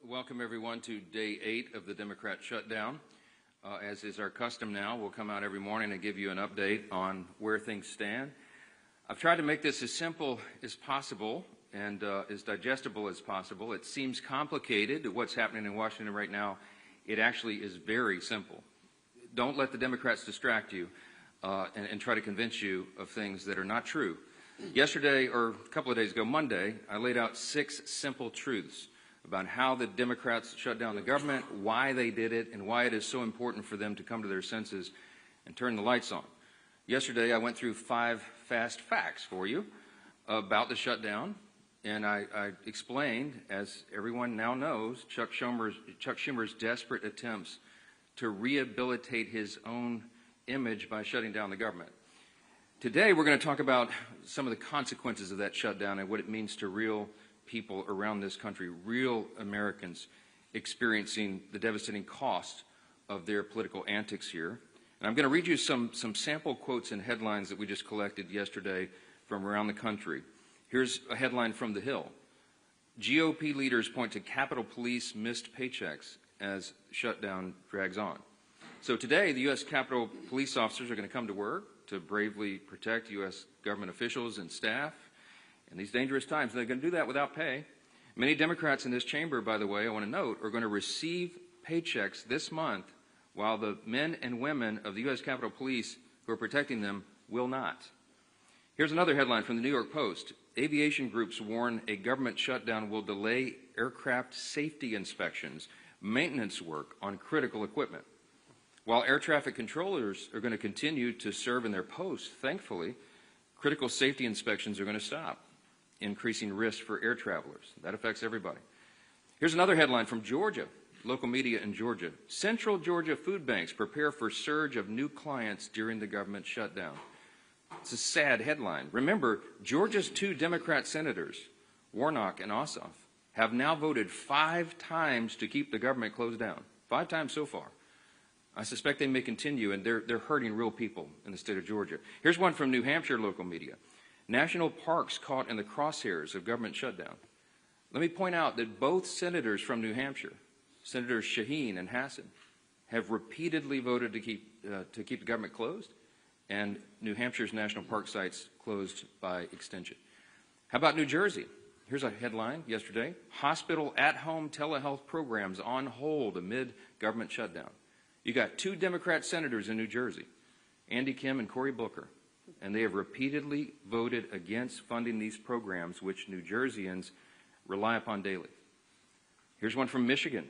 Welcome everyone to day 8 of the Democrat shutdown. As is our custom now, we'll come out every morning and give you an update on where things stand. I've tried to make this as simple as possible and as digestible as possible. It seems complicated, what's happening in Washington right now. It actually is very simple. Don't let the Democrats distract you and try to convince you of things that are not true. Yesterday, or a couple of days ago, Monday, I laid out 6 simple truths about how the Democrats shut down the government, why they did it, and why it is so important for them to come to their senses and turn the lights on. Yesterday, I went through 5 fast facts for you about the shutdown, and I explained, as everyone now knows, Chuck Schumer's desperate attempts to rehabilitate his own image by shutting down the government. Today, we're going to talk about some of the consequences of that shutdown and what it means to real people around this country, real Americans experiencing the devastating cost of their political antics here. And I'm going to read you some sample quotes and headlines that we just collected yesterday from around the country. Here's a headline from The Hill. GOP leaders point to Capitol Police missed paychecks as shutdown drags on. So today, the U.S. Capitol Police officers are going to come to work to bravely protect U.S. government officials and staff in these dangerous times. They're going to do that without pay. Many Democrats in this chamber, by the way, I want to note, are going to receive paychecks this month while the men and women of the U.S. Capitol Police who are protecting them will not. Here's another headline from the New York Post. Aviation groups warn a government shutdown will delay aircraft safety inspections, maintenance work on critical equipment. While air traffic controllers are going to continue to serve in their posts, thankfully, critical safety inspections are going to stop, increasing risk for air travelers. That affects everybody. Here's another headline from Georgia, local media in Georgia. Central Georgia food banks prepare for surge of new clients during the government shutdown. It's a sad headline. Remember, Georgia's 2 Democrat senators, Warnock and Ossoff, have now voted 5 times to keep the government closed down. 5 times so far. I suspect they may continue, and they're hurting real people in the state of Georgia. Here's one from New Hampshire local media. National parks caught in the crosshairs of government shutdown. Let me point out that both senators from New Hampshire, Senators Shaheen and Hassan, have repeatedly voted to keep the government closed, and New Hampshire's national park sites closed by extension. How about New Jersey? Here's a headline yesterday. Hospital at-home telehealth programs on hold amid government shutdown. You got 2 Democrat senators in New Jersey, Andy Kim and Cory Booker, and they have repeatedly voted against funding these programs, which New Jerseyans rely upon daily. Here's one from Michigan.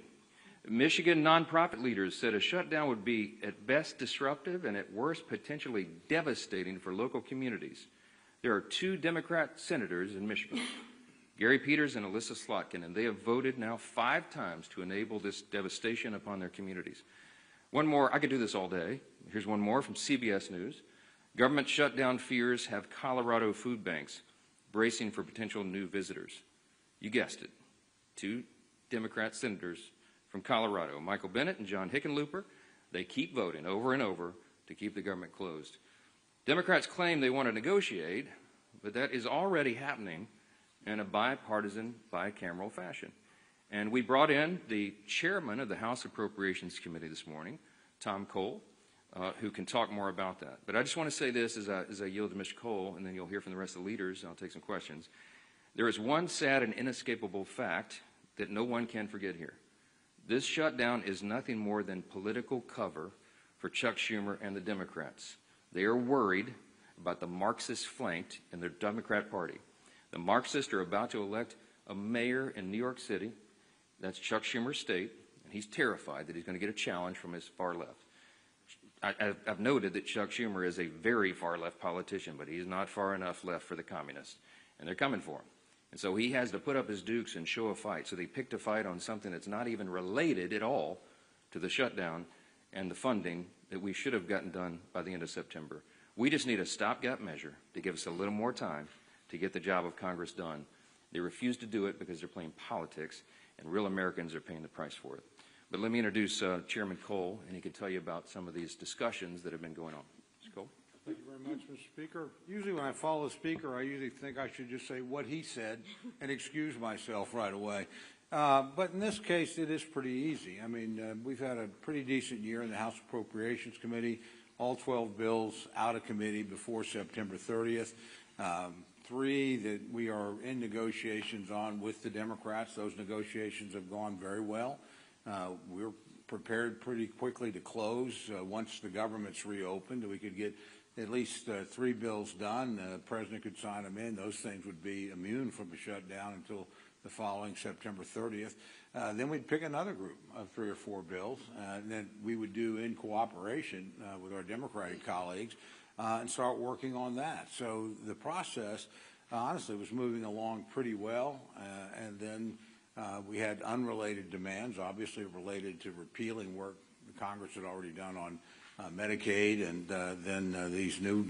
Michigan nonprofit leaders said a shutdown would be at best disruptive and at worst potentially devastating for local communities. There are 2 Democrat senators in Michigan, Gary Peters and Alyssa Slotkin, and they have voted now 5 times to enable this devastation upon their communities. One more, I could do this all day. Here's one more from CBS News. Government shutdown fears have Colorado food banks bracing for potential new visitors. You guessed it. 2 Democrat senators from Colorado, Michael Bennet and John Hickenlooper, they keep voting over and over to keep the government closed. Democrats claim they want to negotiate, but that is already happening in a bipartisan, bicameral fashion. And we brought in the chairman of the House Appropriations Committee this morning, Tom Cole, who can talk more about that. But I just want to say this as I yield to Mr. Cole, and then you'll hear from the rest of the leaders, and I'll take some questions. There is one sad and inescapable fact that no one can forget here. This shutdown is nothing more than political cover for Chuck Schumer and the Democrats. They are worried about the Marxist flank in their Democrat Party. The Marxists are about to elect a mayor in New York City. That's Chuck Schumer's state, and he's terrified that he's going to get a challenge from his far left. I've noted that Chuck Schumer is a very far left politician, but he's not far enough left for the communists, and they're coming for him. And so he has to put up his dukes and show a fight. So they picked a fight on something that's not even related at all to the shutdown and the funding that we should have gotten done by the end of September. We just need a stopgap measure to give us a little more time to get the job of Congress done. They refuse to do it because they're playing politics, and real Americans are paying the price for it. But let me introduce Chairman Cole, and he can tell you about some of these discussions that have been going on. Mr. Cole. Thank you very much, Mr. Speaker. Usually when I follow the Speaker, I usually think I should just say what he said and excuse myself right away. But in this case, it is pretty easy. I mean, we've had a pretty decent year in the House Appropriations Committee, all 12 bills out of committee before September 30th. 3 that we are in negotiations on with the Democrats. Those negotiations have gone very well. We're prepared pretty quickly to close once the government's reopened. We could get at least 3 bills done. The President could sign them in. Those things would be immune from a shutdown until the following September 30th. Then we'd pick another group of 3 or 4 bills that we would do in cooperation with our Democratic colleagues and start working on that. So the process, honestly, was moving along pretty well. And then we had unrelated demands, obviously related to repealing work the Congress had already done on Medicaid, and then these new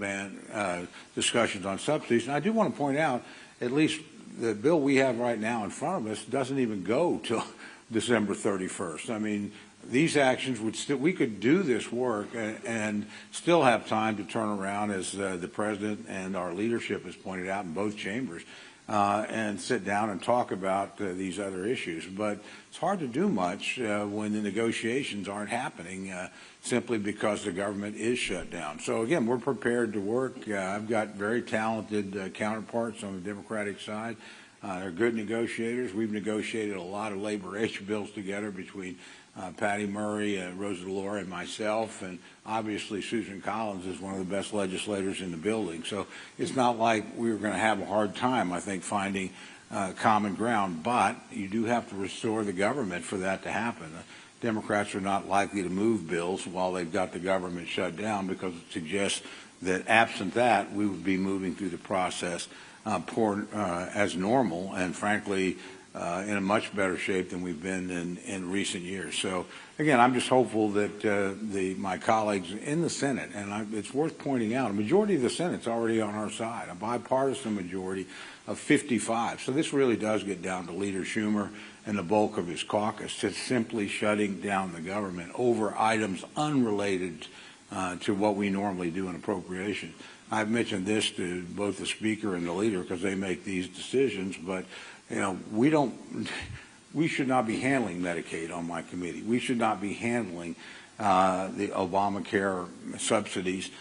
discussions on subsidies. And I do want to point out, at least the bill we have right now in front of us doesn't even go till December 31st. I mean, these actions would still, we could do this work and still have time to turn around, as the President and our leadership has pointed out in both chambers, and sit down and talk about these other issues. But it's hard to do much when the negotiations aren't happening simply because the government is shut down. So again, we're prepared to work. I've got very talented counterparts on the Democratic side. They're good negotiators. We've negotiated a lot of labor issue bills together between Patty Murray, Rosa DeLauro, and myself, and obviously Susan Collins is one of the best legislators in the building. So it's not like we were going to have a hard time, I think, finding common ground, but you do have to restore the government for that to happen. Democrats are not likely to move bills while they've got the government shut down, because it suggests that absent that, we would be moving through the process as normal, and frankly, in a much better shape than we've been in recent years. So again, I'm just hopeful that my colleagues in the Senate, and it's worth pointing out, a majority of the Senate's already on our side, a bipartisan majority of 55. So this really does get down to Leader Schumer and the bulk of his caucus just simply shutting down the government over items unrelated to what we normally do in appropriations. I've mentioned this to both the Speaker and the Leader because they make these decisions, but you know, we should not be handling Medicaid on my committee. We should not be handling the Obamacare subsidies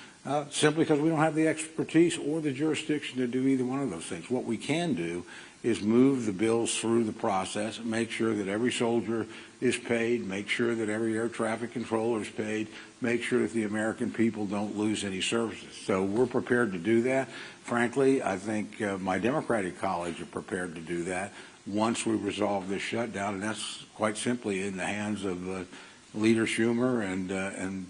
simply because we don't have the expertise or the jurisdiction to do either one of those things. What we can do is move the bills through the process, make sure that every soldier is paid, make sure that every air traffic controller is paid, make sure that the American people don't lose any services. So we're prepared to do that. Frankly, I think my Democratic colleagues are prepared to do that once we resolve this shutdown, and that's quite simply in the hands of Leader Schumer and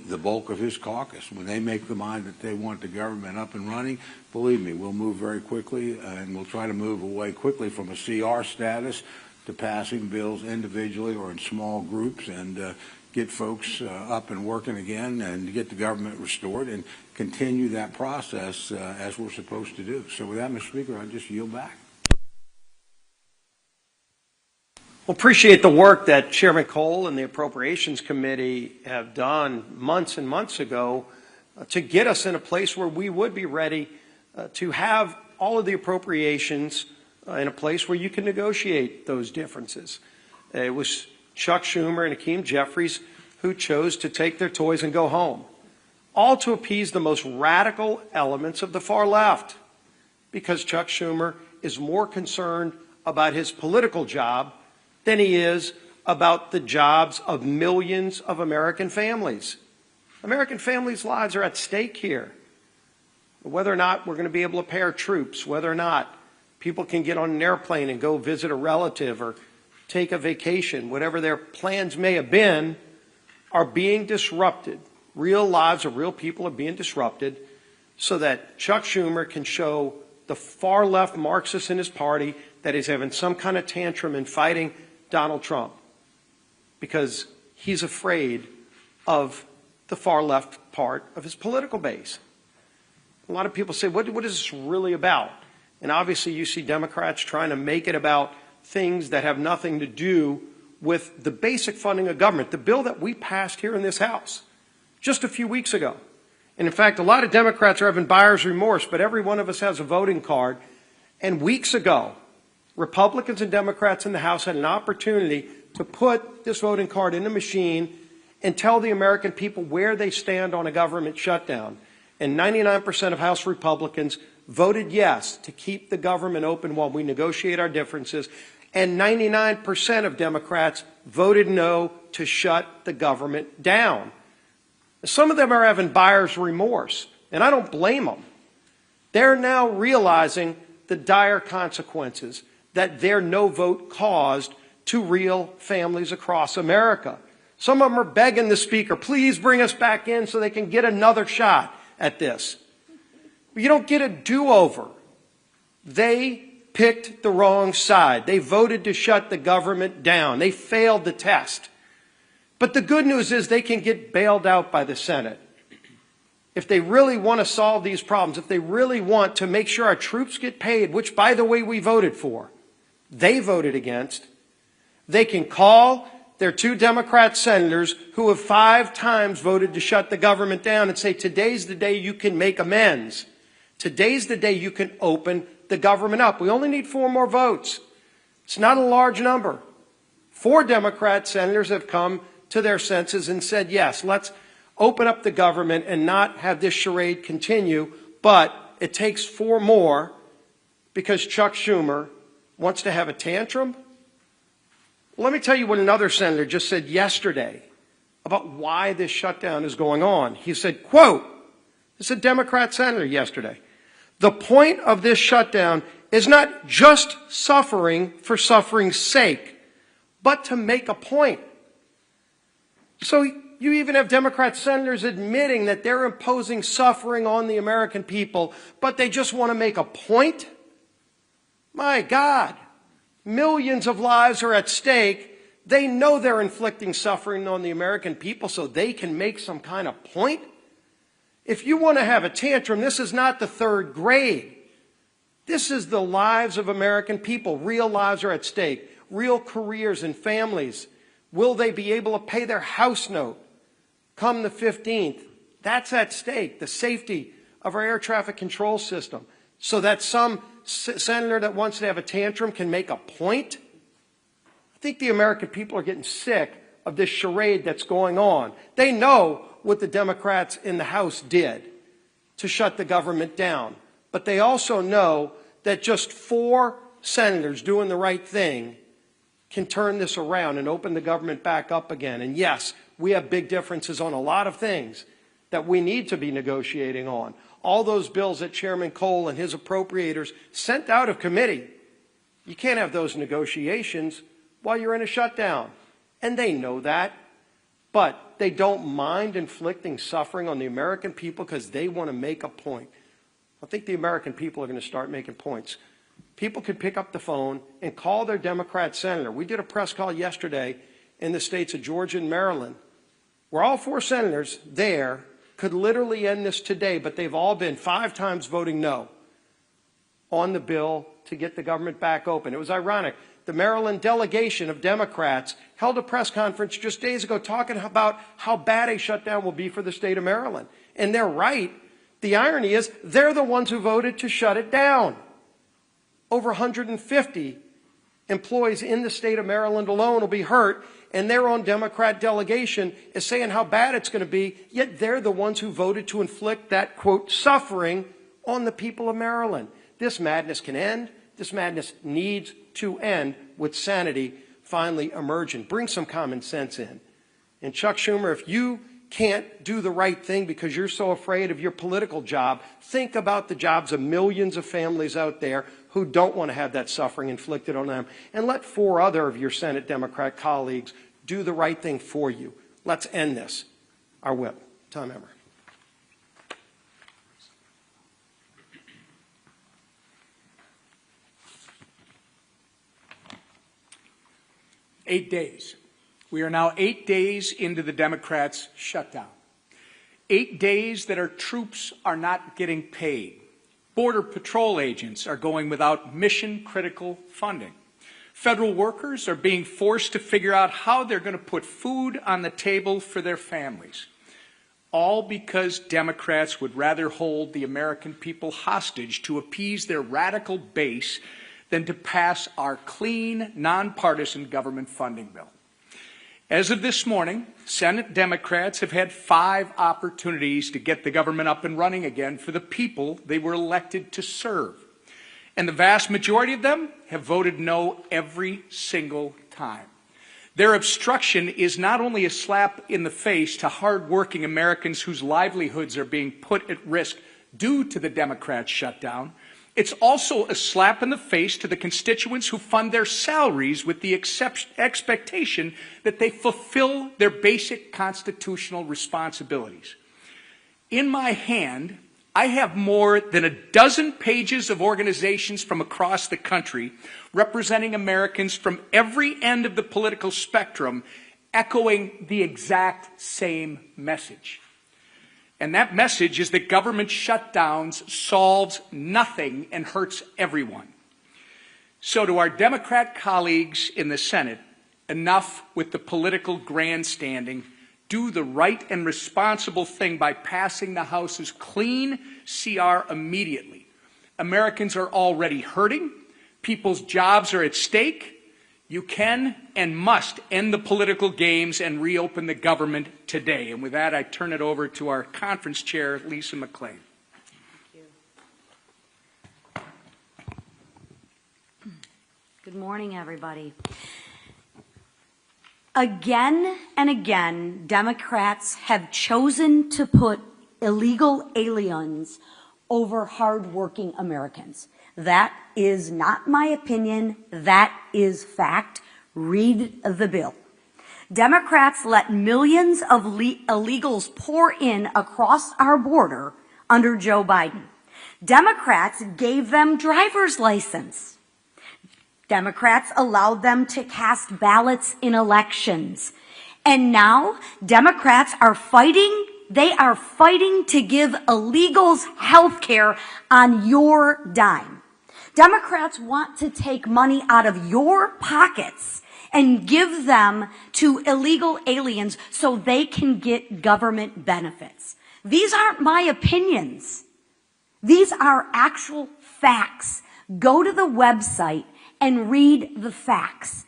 the bulk of his caucus. When they make the mind that they want the government up and running, believe me, we'll move very quickly, and we'll try to move away quickly from a CR status to passing bills individually or in small groups, and get folks up and working again, and get the government restored and continue that process as we're supposed to do. So with that, Mr. Speaker, I just yield back. Well, appreciate the work that Chairman Cole and the Appropriations Committee have done months and months ago to get us in a place where we would be ready to have all of the appropriations in a place where you can negotiate those differences. It was Chuck Schumer and Hakeem Jeffries who chose to take their toys and go home, all to appease the most radical elements of the far left, because Chuck Schumer is more concerned about his political job than he is about the jobs of millions of American families. American families' lives are at stake here. Whether or not we're going to be able to pay our troops, whether or not people can get on an airplane and go visit a relative or take a vacation, whatever their plans may have been, are being disrupted. Real lives of real people are being disrupted so that Chuck Schumer can show the far left Marxists in his party that he's having some kind of tantrum and fighting Donald Trump because he's afraid of the far left part of his political base. A lot of people say, what is this really about? And obviously you see Democrats trying to make it about things that have nothing to do with the basic funding of government, the bill that we passed here in this House just a few weeks ago. And in fact, a lot of Democrats are having buyer's remorse, but every one of us has a voting card. And weeks ago, Republicans and Democrats in the House had an opportunity to put this voting card in the machine and tell the American people where they stand on a government shutdown. And 99% of House Republicans voted yes to keep the government open while we negotiate our differences, and 99% of Democrats voted no to shut the government down. Some of them are having buyer's remorse, and I don't blame them. They're now realizing the dire consequences that their no vote caused to real families across America. Some of them are begging the Speaker, please bring us back in so they can get another shot at this. You don't get a do-over. They picked the wrong side. They voted to shut the government down. They failed the test. But the good news is they can get bailed out by the Senate. If they really want to solve these problems, if they really want to make sure our troops get paid, which, by the way, we voted for, they voted against, they can call their 2 Democrat senators who have 5 times voted to shut the government down and say, today's the day you can make amends. Today's the day you can open the government up. We only need 4 more votes. It's not a large number. 4 Democrat senators have come to their senses and said, yes, let's open up the government and not have this charade continue, but it takes 4 more because Chuck Schumer wants to have a tantrum. Let me tell you what another senator just said yesterday about why this shutdown is going on. He said, quote, this is a Democrat senator yesterday, the point of this shutdown is not just suffering for suffering's sake, but to make a point. So you even have Democrat senators admitting that they're imposing suffering on the American people, but they just want to make a point? My God, millions of lives are at stake. They know they're inflicting suffering on the American people so they can make some kind of point. If you want to have a tantrum, this is not the 3rd grade. This is the lives of American people. Real lives are at stake. Real careers and families. Will they be able to pay their house note come the 15th? That's at stake. The safety of our air traffic control system. So that some senator that wants to have a tantrum can make a point? I think the American people are getting sick of this charade that's going on. They know what the Democrats in the House did to shut the government down. But they also know that just 4 senators doing the right thing can turn this around and open the government back up again. And yes, we have big differences on a lot of things that we need to be negotiating on. All those bills that Chairman Cole and his appropriators sent out of committee, you can't have those negotiations while you're in a shutdown. And they know that. But they don't mind inflicting suffering on the American people because they want to make a point. I think the American people are going to start making points. People could pick up the phone and call their Democrat senator. We did a press call yesterday in the states of Georgia and Maryland, where all 4 senators there could literally end this today, but they've all been 5 times voting no on the bill to get the government back open. It was ironic. The Maryland delegation of Democrats held a press conference just days ago talking about how bad a shutdown will be for the state of Maryland. And they're right. The irony is they're the ones who voted to shut it down. Over 150 employees in the state of Maryland alone will be hurt, and their own Democrat delegation is saying how bad it's going to be, yet they're the ones who voted to inflict that, quote, suffering on the people of Maryland. This madness can end. This madness needs to end with sanity finally emerging. Bring some common sense in. And Chuck Schumer, if you can't do the right thing because you're so afraid of your political job, think about the jobs of millions of families out there who don't want to have that suffering inflicted on them. And let 4 other of your Senate Democrat colleagues do the right thing for you. Let's end this. Our whip. Tom Emmer. Eight days. We are now 8 days into the Democrats' shutdown. 8 days that our troops are not getting paid. Border Patrol agents are going without mission-critical funding. Federal workers are being forced to figure out how they're going to put food on the table for their families. All because Democrats would rather hold the American people hostage to appease their radical base than to pass our clean, nonpartisan government funding bill. As of this morning, Senate Democrats have had 5 opportunities to get the government up and running again for the people they were elected to serve. And the vast majority of them have voted no every single time. Their obstruction is not only a slap in the face to hardworking Americans whose livelihoods are being put at risk due to the Democrats' shutdown, it's also a slap in the face to the constituents who fund their salaries with the expectation that they fulfill their basic constitutional responsibilities. In my hand, I have more than a dozen pages of organizations from across the country representing Americans from every end of the political spectrum echoing the exact same message. And that message is that government shutdowns solves nothing and hurts everyone. So to our Democrat colleagues in the Senate, enough with the political grandstanding. Do the right and responsible thing by passing the House's clean CR immediately. Americans are already hurting. People's jobs are at stake. You can and must end the political games and reopen the government today. And with that, I turn it over to our conference chair, Lisa McClain. Thank you. Good morning, everybody. Again and again, Democrats have chosen to put illegal aliens over hardworking Americans. That is not my opinion. That is fact. Read the bill. Democrats let millions of illegals pour in across our border under Joe Biden. Democrats gave them driver's license. Democrats allowed them to cast ballots in elections. And now Democrats are fighting. They are fighting to give illegals health care on your dime. Democrats want to take money out of your pockets and give them to illegal aliens so they can get government benefits. These aren't my opinions. These are actual facts. Go to the website and read the facts,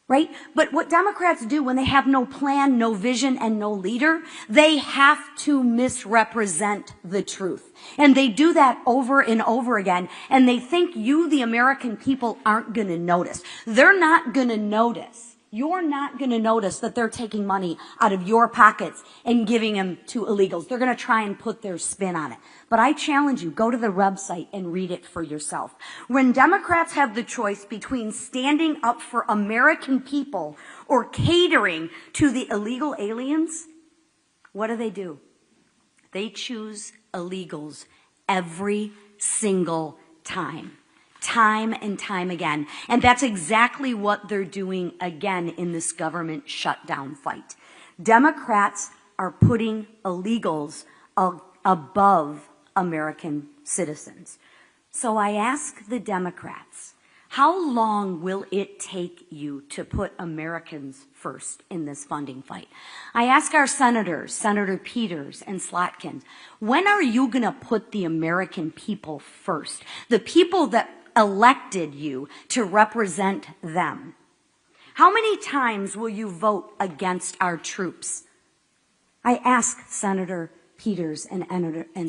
right? But what Democrats do when they have no plan, no vision, and no leader, they have to misrepresent the truth. And they do that over and over again. And they think you, the American people, aren't going to notice. They're not going to notice. You're not going to notice that they're taking money out of your pockets and giving them to illegals. They're going to try and put their spin on it. But I challenge you, go to the website and read it for yourself. When Democrats have the choice between standing up for American people or catering to the illegal aliens, what do? They choose illegals every single time. Time and time again. And that's exactly what they're doing again in this government shutdown fight. Democrats are putting illegals above American citizens. So I ask the Democrats, how long will it take you to put Americans first in this funding fight? I ask our senators, Senator Peters and Slotkin, when are you going to put the American people first? The people that elected you to represent them. How many times will you vote against our troops? I ask Senator Peters and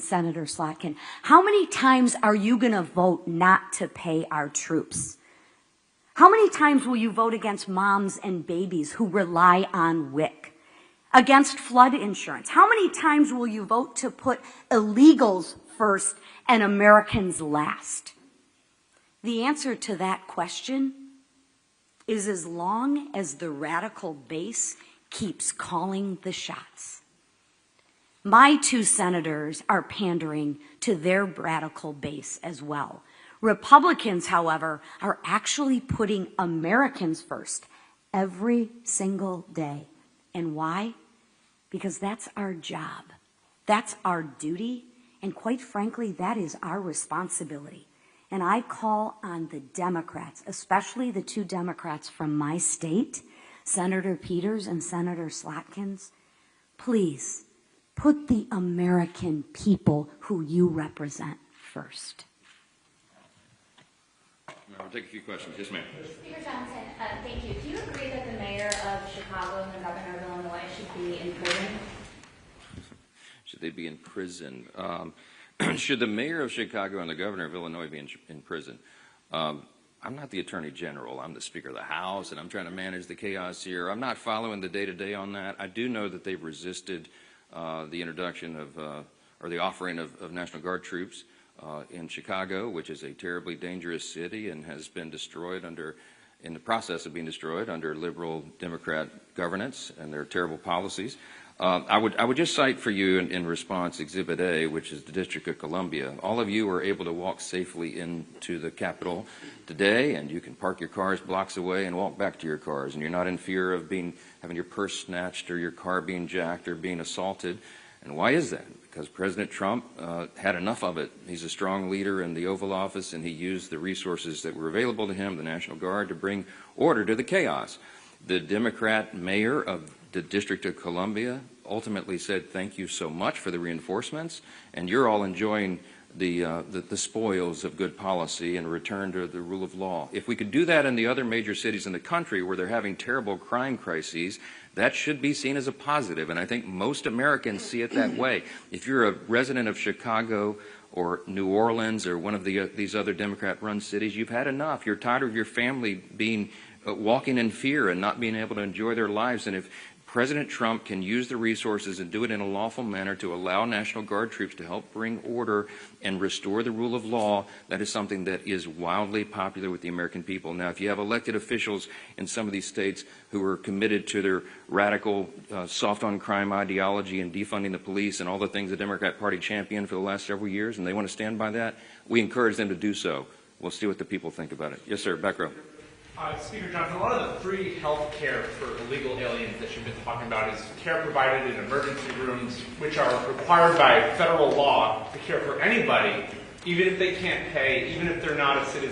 Senator Slotkin, how many times are you going to vote not to pay our troops? How many times will you vote against moms and babies who rely on WIC? Against flood insurance? How many times will you vote to put illegals first and Americans last? The answer to that question is as long as the radical base keeps calling the shots. My 2 senators are pandering to their radical base as well. Republicans, however, are actually putting Americans first every single day. And why? Because that's our job. That's our duty. And quite frankly, that is our responsibility. And I call on the Democrats, especially the 2 Democrats from my state, Senator Peters and Senator Slotkins, please put the American people who you represent first. All I'll take a few questions. Yes, ma'am. Speaker Johnson, thank you. Do you agree that the mayor of Chicago and the governor of Illinois should be in prison? Should they be in prison? Should the mayor of Chicago and the governor of Illinois be in prison? I'm not the attorney general. I'm the Speaker of the House, and I'm trying to manage the chaos here. I'm not following the day-to-day on that. I do know that they've resisted the introduction of, or the offering of National Guard troops in Chicago, which is a terribly dangerous city and has been destroyed in the process of being destroyed under liberal Democrat governance and their terrible policies. I would just cite for you in response Exhibit A, which is the District of Columbia. All of you were able to walk safely into the Capitol today, and you can park your cars blocks away and walk back to your cars, and you're not in fear of having your purse snatched or your car being jacked or being assaulted. And why is that? Because President Trump had enough of it. He's a strong leader in the Oval Office, and he used the resources that were available to him, the National Guard, to bring order to the chaos. The Democrat mayor of the District of Columbia ultimately said, thank you so much for the reinforcements, and you're all enjoying the spoils of good policy and a return to the rule of law. If we could do that in the other major cities in the country where they're having terrible crime crises, that should be seen as a positive, and I think most Americans see it that way. If you're a resident of Chicago or New Orleans or one of these other Democrat-run cities, you've had enough. You're tired of your family walking in fear and not being able to enjoy their lives, and if President Trump can use the resources and do it in a lawful manner to allow National Guard troops to help bring order and restore the rule of law, that is something that is wildly popular with the American people. Now, if you have elected officials in some of these states who are committed to their radical, soft-on-crime ideology and defunding the police and all the things the Democrat Party championed for the last several years, and they want to stand by that, we encourage them to do so. We'll see what the people think about it. Yes, sir. Back row. Speaker Johnson, a lot of the free health care for illegal aliens that you've been talking about is care provided in emergency rooms, which are required by federal law to care for anybody, even if they can't pay, even if they're not a citizen